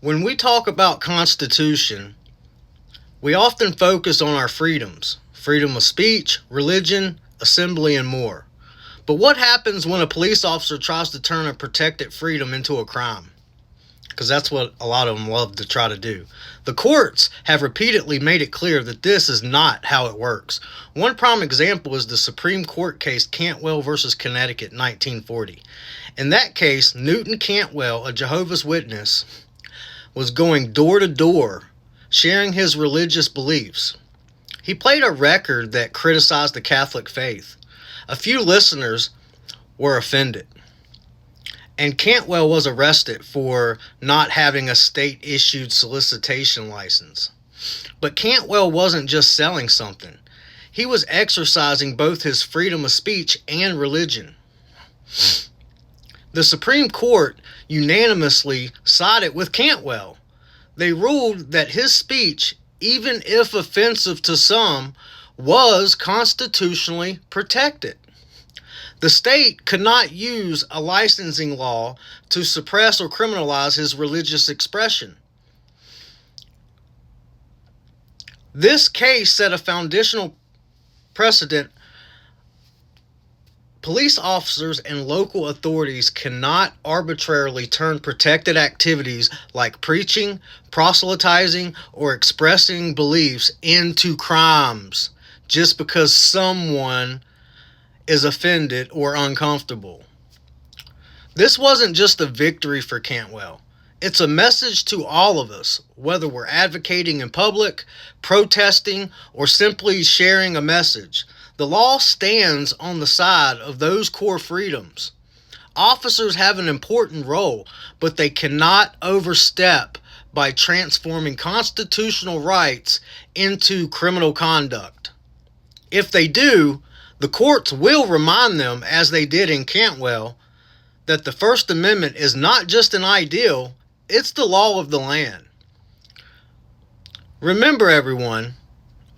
When we talk about Constitution, we often focus on our freedoms: freedom of speech, religion, assembly, and more. But what happens when a police officer tries to turn a protected freedom into a crime? Because that's what a lot of them love to try to do. The courts have repeatedly made it clear that this is not how it works. One prime example is the Supreme Court case Cantwell versus Connecticut, 1940. In that case, Newton Cantwell, a Jehovah's Witness, was going door to door sharing his religious beliefs. He played a record that criticized the Catholic faith. A few listeners were offended, and Cantwell was arrested for not having a state-issued solicitation license. But Cantwell wasn't just selling something. He was exercising both his freedom of speech and religion. The Supreme Court unanimously sided with Cantwell. They ruled that his speech, even if offensive to some, was constitutionally protected. The state could not use a licensing law to suppress or criminalize his religious expression. This case set a foundational precedent. Police officers and local authorities cannot arbitrarily turn protected activities like preaching, proselytizing, or expressing beliefs into crimes just because someone is offended or uncomfortable. This wasn't just a victory for Cantwell. It's a message to all of us, whether we're advocating in public, protesting, or simply sharing a message. The law stands on the side of those core freedoms. Officers have an important role, but they cannot overstep by transforming constitutional rights into criminal conduct. If they do, the courts will remind them, as they did in Cantwell, that the First Amendment is not just an ideal, it's the law of the land. Remember, everyone,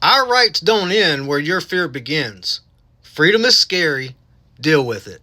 our rights don't end where your fear begins. Freedom is scary. Deal with it.